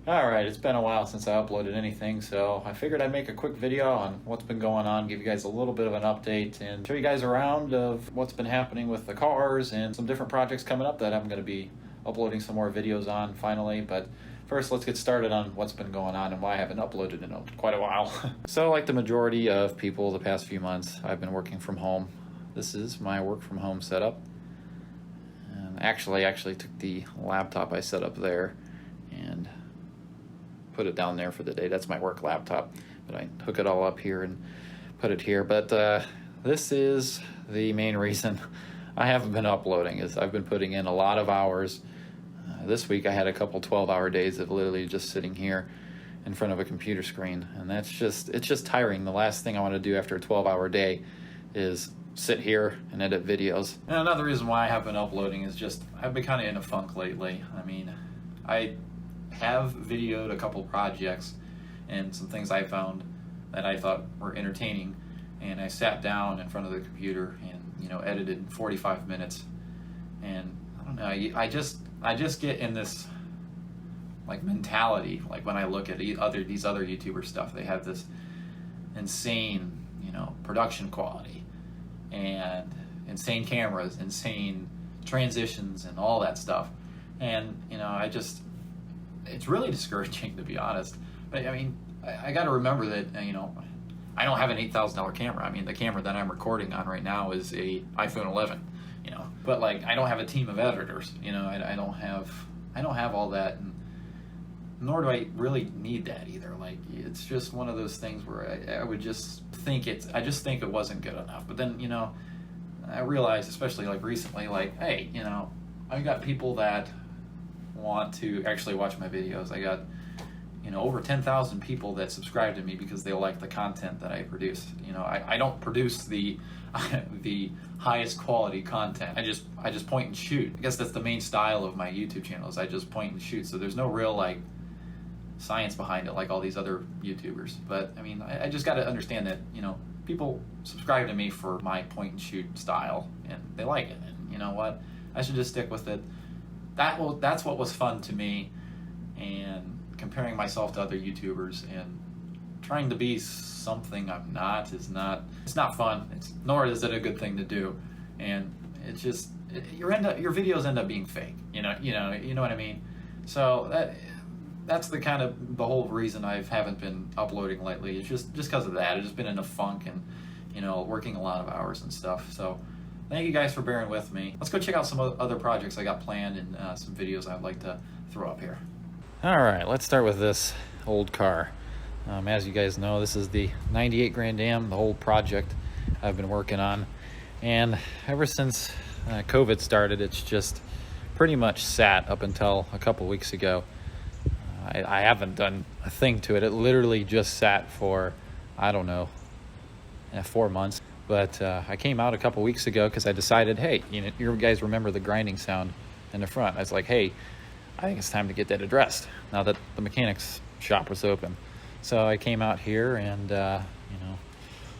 Alright, it's been a while since I uploaded anything, so I figured I'd make a quick video on what's been going on, give you guys a little bit of an update, and show you guys around of what's been happening with the cars and some different projects coming up that I'm going to be uploading some more videos on finally. But first, let's get started on what's been going on and why I haven't uploaded in quite a while. So like the majority of people the past few months, I've been working from home. This is my work from home setup. And I actually took the laptop I set up there and put it down there for the day. That's my work laptop, but I hook it all up here and put it here. But this is the main reason I haven't been uploading, is I've been putting in a lot of hours. This week I had a couple 12-hour days of literally just sitting here in front of a computer screen, and it's just tiring. The last thing I want to do after a 12-hour day is sit here and edit videos. And another reason why I haven't been uploading is just I've been kind of in a funk lately. I mean, I have videoed a couple projects and some things I found that I thought were entertaining, and I sat down in front of the computer and edited in 45 minutes, and I don't know, I just get in this like mentality, like when I look at these other YouTuber stuff, they have this insane production quality and insane cameras, insane transitions and all that stuff, and it's really discouraging, to be honest. But I mean, I got to remember that I don't have an $8,000 camera. I mean, the camera that I'm recording on right now is a iPhone 11. But like, I don't have a team of editors. I don't have all that, and nor do I really need that either. Like, it's just one of those things where I would just think I just think it wasn't good enough. But then I realized, especially like recently, like, hey, I got people that want to actually watch my videos. I got over 10,000 people that subscribe to me because they like the content that I produce. I don't produce the highest quality content. I just point and shoot. I guess that's the main style of my YouTube channel, is I just point and shoot. So there's no real like science behind it like all these other YouTubers. But I mean, I just got to understand that people subscribe to me for my point and shoot style, and they like it. And you know what? I should just stick with it. That's what was fun to me, and comparing myself to other YouTubers and trying to be something I'm not it's not fun. Nor is it a good thing to do, and it's just your videos end up being fake. You know what I mean. So that's the whole reason I haven't been uploading lately. It's just because of that. I've just been in a funk and working a lot of hours and stuff. So thank you guys for bearing with me. Let's go check out some other projects I got planned and some videos I'd like to throw up here. All right, let's start with this old car. As you guys know, this is the 98 Grand Am, the whole project I've been working on. And ever since COVID started, it's just pretty much sat up until a couple weeks ago. I haven't done a thing to it. It literally just sat for, I don't know, 4 months. But I came out a couple weeks ago because I decided, hey, you guys remember the grinding sound in the front. I was like, hey, I think it's time to get that addressed now that the mechanics shop was open. So I came out here and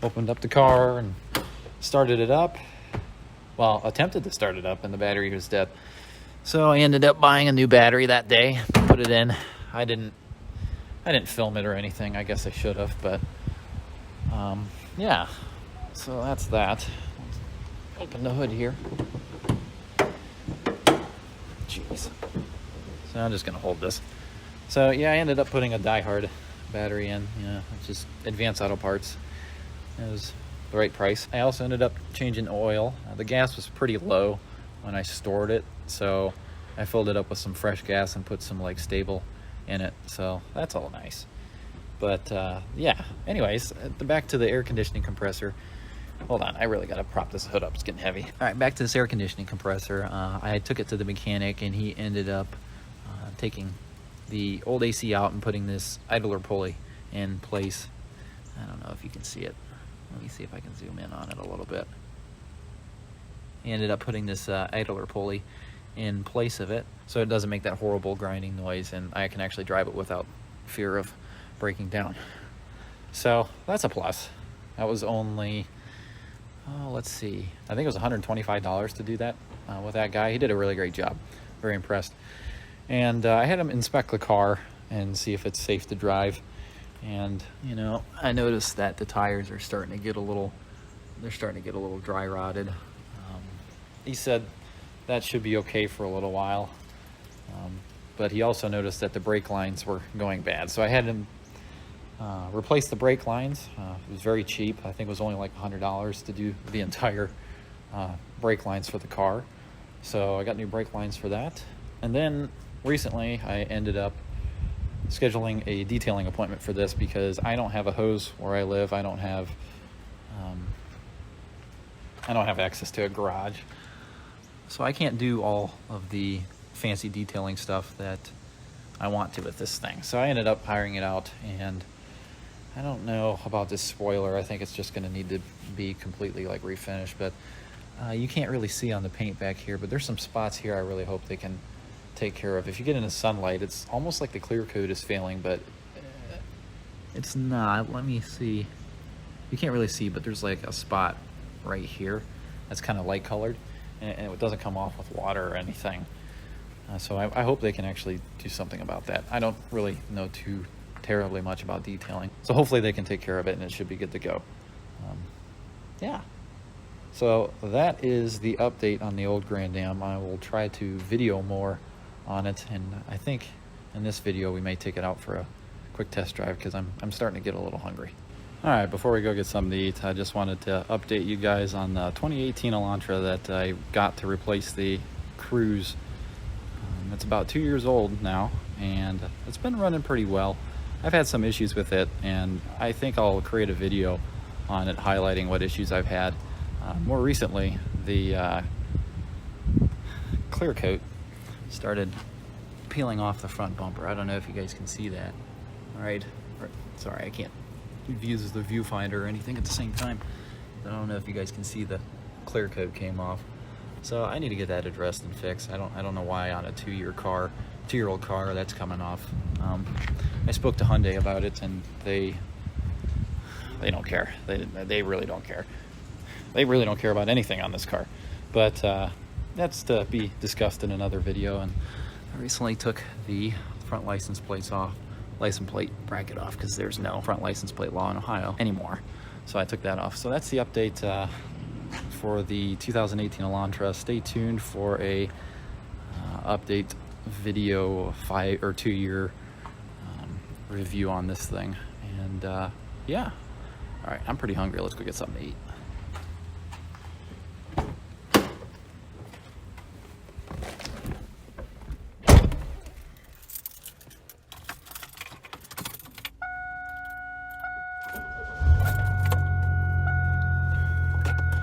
opened up the car and started it up. Well, attempted to start it up, and the battery was dead. So I ended up buying a new battery that day, put it in. I didn't film it or anything. I guess I should have, but yeah. So that's that. Let's open the hood here. Jeez. So I'm just gonna hold this. So yeah, I ended up putting a diehard battery in. It's just Advanced Auto Parts. It was the right price. I also ended up changing oil. The gas was pretty low when I stored it, so I filled it up with some fresh gas and put some like stable in it. So that's all nice. But yeah. Anyways, back to the air conditioning compressor. Hold on, I really gotta prop this hood up. It's getting heavy. All right, back to this air conditioning compressor. I took it to the mechanic, and he ended up taking the old AC out and putting this idler pulley in place. I don't know if you can see it. Let me see if I can zoom in on it a little bit. He ended up putting this idler pulley in place of it, so it doesn't make that horrible grinding noise, and I can actually drive it without fear of breaking down. So that's a plus. That was only, let's see, I think it was $125 to do that with that guy. He did a really great job. Very impressed. And I had him inspect the car and see if it's safe to drive. And you know, I noticed that the tires are starting to get a little, dry rotted. He said that should be okay for a little while, but he also noticed that the brake lines were going bad, so I had him replace the brake lines. It was very cheap. I think it was only like $100 to do the entire brake lines for the car. So I got new brake lines for that. And then recently I ended up scheduling a detailing appointment for this because I don't have a hose where I live. I don't have access to a garage, so I can't do all of the fancy detailing stuff that I want to with this thing. So I ended up hiring it out, and I don't know about this spoiler. I think it's just going to need to be completely like refinished, but you can't really see on the paint back here, but there's some spots here I really hope they can take care of. If you get into sunlight, it's almost like the clear coat is failing, but it's not. Let me see. You can't really see, but there's like a spot right here that's kind of light colored, and it doesn't come off with water or anything. So I hope they can actually do something about that. I don't really know too terribly much about detailing, so hopefully they can take care of it and it should be good to go. Yeah, so that is the update on the old Grand Am. I will try to video more on it, and I think in this video we may take it out for a quick test drive because I'm starting to get a little hungry. All right, before we go get something to eat, I just wanted to update you guys on the 2018 Elantra that I got to replace the Cruise. It's about 2 years old now, and it's been running pretty well. I've had some issues with it, and I think I'll create a video on it highlighting what issues I've had. More recently, the clear coat started peeling off the front bumper. I don't know if you guys can see that. All right, sorry, I can't use the viewfinder or anything at the same time. I don't know if you guys can see the clear coat came off. So I need to get that addressed and fixed. I don't know why on a 2-year-old car that's coming off. I spoke to Hyundai about it, and they don't care. They really don't care. They really don't care about anything on this car. But that's to be discussed in another video. And I recently took the front license plate bracket off because there's no front license plate law in Ohio anymore. So I took that off. So that's the update for the 2018 Elantra. Stay tuned for a update video, 5 or 2 year review on this thing. And yeah, all right, I'm pretty hungry. Let's go get something to eat.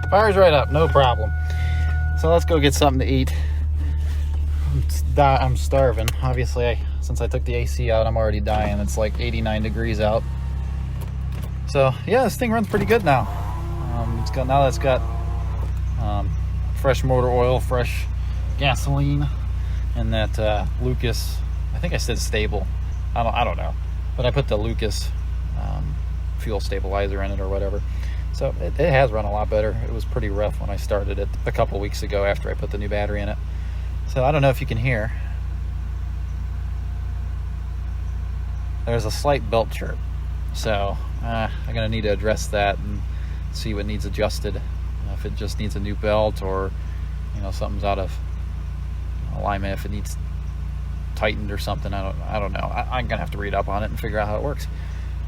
Fires right up, no problem. So let's go get something to eat. I'm starving. Obviously, since I took the AC out, I'm already dying. It's like 89 degrees out. So yeah, this thing runs pretty good now. Now it's got fresh motor oil, fresh gasoline, and that Lucas. I think I said stable. I don't know, but I put the Lucas fuel stabilizer in it or whatever. So it has run a lot better. It was pretty rough when I started it a couple weeks ago after I put the new battery in it. So I don't know if you can hear. There's a slight belt chirp. So I'm gonna need to address that and see what needs adjusted. If it just needs a new belt, or something's out of alignment, if it needs tightened or something. I don't know. I'm gonna have to read up on it and figure out how it works.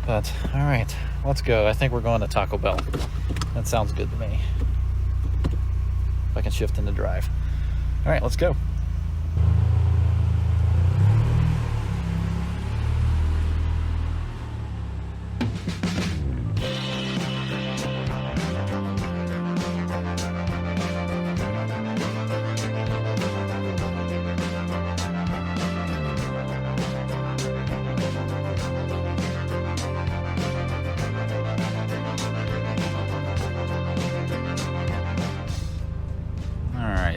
But all right, let's go. I think we're going to Taco Bell. That sounds good to me. If I can shift into drive. All right, let's go.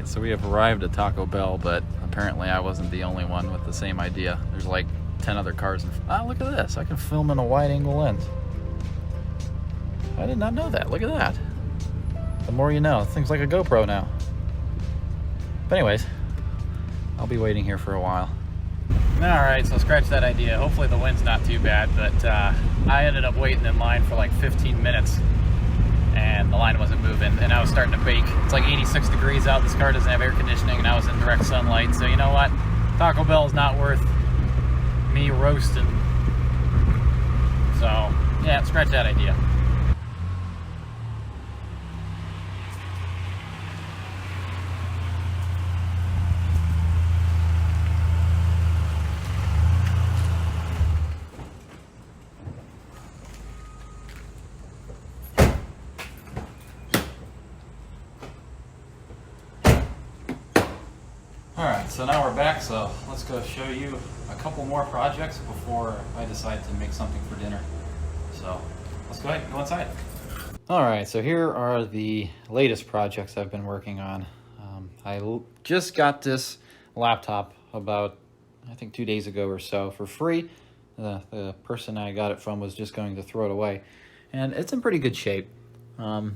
So we have arrived at Taco Bell, but apparently I wasn't the only one with the same idea. There's like 10 other cars. Look at this. I can film in a wide angle lens. I did not know that. Look at that. The more you know. Things like a GoPro now. But anyways, I'll be waiting here for a while. Alright, so scratch that idea. Hopefully the wind's not too bad, but I ended up waiting in line for like 15 minutes and the line wasn't moving and I was starting to bake. It's like 86 degrees out, this car doesn't have air conditioning and I was in direct sunlight, so you know what? Taco Bell is not worth me roasting. So, yeah, scratch that idea. Alright, so now we're back, so let's go show you a couple more projects before I decide to make something for dinner. So, let's go ahead and go inside. Alright, so here are the latest projects I've been working on. Just got this laptop about, I think 2 days ago or so for free. The person I got it from was just going to throw it away. And it's in pretty good shape. I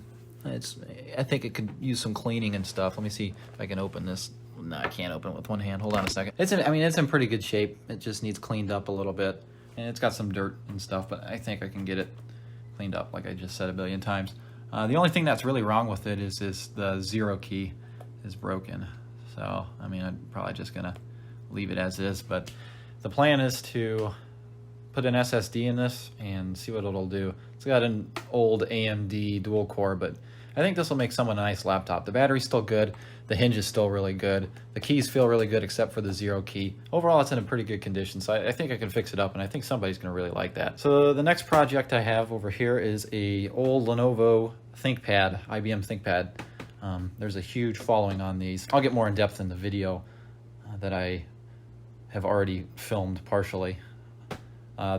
think it could use some cleaning and stuff. Let me see if I can open this. No, I can't open it with one hand. Hold on a second. It's in pretty good shape. It just needs cleaned up a little bit. And it's got some dirt and stuff, but I think I can get it cleaned up like I just said a billion times. The only thing that's really wrong with it is the 0 key is broken. So, I mean, I'm probably just going to leave it as is. But the plan is to put an SSD in this and see what it'll do. It's got an old AMD dual core, but I think this will make someone a nice laptop. The battery's still good. The hinge is still really good. The keys feel really good except for the 0 key. Overall, it's in a pretty good condition, so I think I can fix it up, and I think somebody's going to really like that. So the next project I have over here is a old Lenovo ThinkPad, IBM ThinkPad. There's a huge following on these. I'll get more in depth in the video that I have already filmed partially.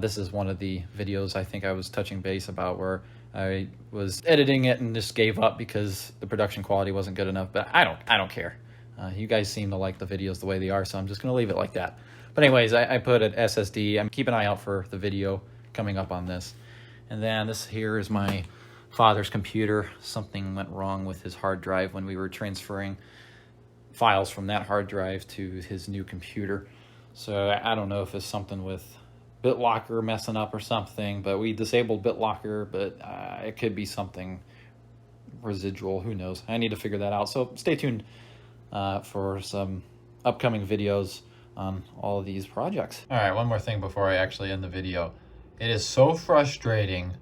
This is one of the videos I think I was touching base about where I was editing it and just gave up because the production quality wasn't good enough, but I don't care. You guys seem to like the videos the way they are, so I'm just going to leave it like that. But anyways, I put an SSD. Keep an eye out for the video coming up on this. And then this here is my father's computer. Something went wrong with his hard drive when we were transferring files from that hard drive to his new computer. So I don't know if it's something with BitLocker messing up or something, but we disabled BitLocker, but it could be something residual, who knows. I need to figure that out, so stay tuned for some upcoming videos on all of these projects. All right, one more thing before I actually end the video. It is so frustrating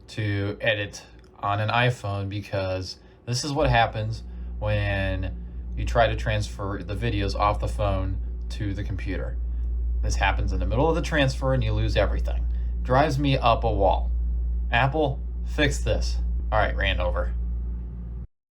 to edit on an iPhone because this is what happens when you try to transfer the videos off the phone to the computer. This happens in the middle of the transfer and you lose everything. Drives me up a wall. Apple, fix this. All right, ran over.